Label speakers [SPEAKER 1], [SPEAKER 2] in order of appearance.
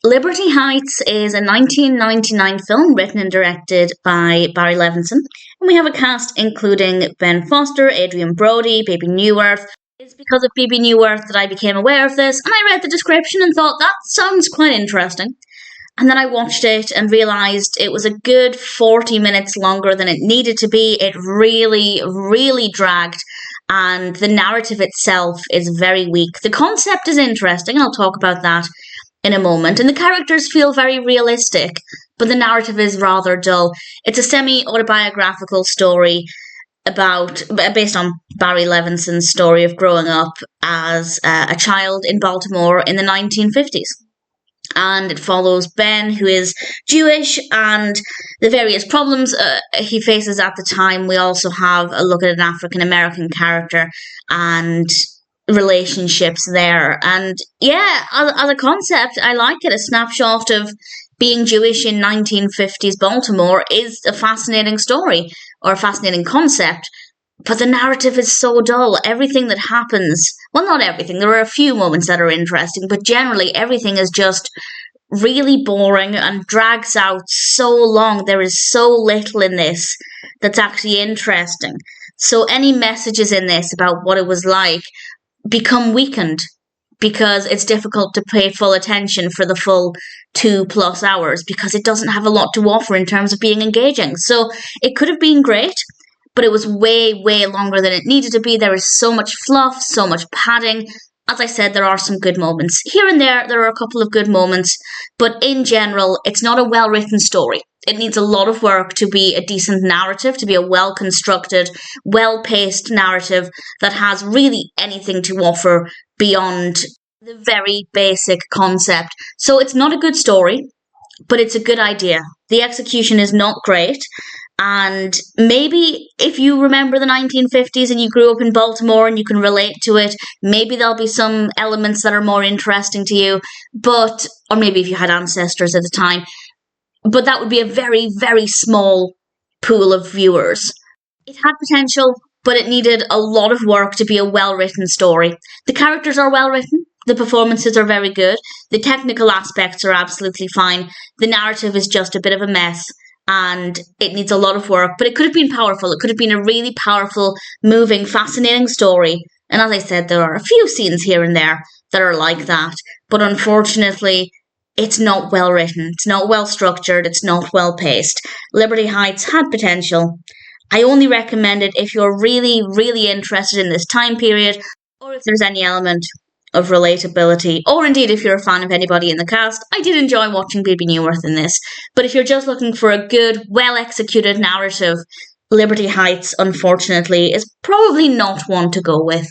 [SPEAKER 1] Liberty Heights is a 1999 film written and directed by Barry Levinson, and we have a cast including Ben Foster, Adrien Brody, Bebe Neuwirth. It's because of Bebe Neuwirth that I became aware of this, and I read the description and thought, that sounds quite interesting. And then I watched it and realised it was a good 40 minutes longer than it needed to be. It really, really dragged, and the narrative itself is very weak. The concept is interesting, I'll talk about that in a moment, and the characters feel very realistic, but the narrative is rather dull. It's a semi-autobiographical story based on Barry Levinson's story of growing up as a child in Baltimore in the 1950s. And it follows Ben, who is Jewish, and the various problems he faces at the time. We also have a look at an African-American character and relationships there. And yeah, as a concept, I like it. A snapshot of being Jewish in 1950s Baltimore is a fascinating story, or a fascinating concept, but the narrative is so dull. Everything that happens, well, not everything, there are a few moments that are interesting, but generally everything is just really boring and drags out so long. There is so little in this that's actually interesting. So any messages in this about what it was like become weakened because it's difficult to pay full attention for the full 2+ hours because it doesn't have a lot to offer in terms of being engaging. So it could have been great, but it was way, way longer than it needed to be. There is so much fluff, so much padding. As I said, there are some good moments. Here and there are a couple of good moments, but in general, it's not a well-written story. It needs a lot of work to be a decent narrative, to be a well-constructed, well-paced narrative that has really anything to offer beyond the very basic concept. So it's not a good story, but it's a good idea. The execution is not great. And maybe if you remember the 1950s and you grew up in Baltimore and you can relate to it, maybe there'll be some elements that are more interesting to you, or maybe if you had ancestors at the time, but that would be a very, very small pool of viewers. It had potential, but it needed a lot of work to be a well-written story. The characters are well-written. The performances are very good. The technical aspects are absolutely fine. The narrative is just a bit of a mess, and it needs a lot of work, but it could have been powerful. It could have been a really powerful, moving, fascinating story. And as I said, there are a few scenes here and there that are like that, but unfortunately, it's not well written, it's not well structured, it's not well paced. Liberty Heights had potential. I only recommend it if you're really, really interested in this time period, or if there's any element of relatability, or indeed if you're a fan of anybody in the cast. I did enjoy watching Bebe Neuwirth in this, but if you're just looking for a good, well-executed narrative, Liberty Heights, unfortunately, is probably not one to go with.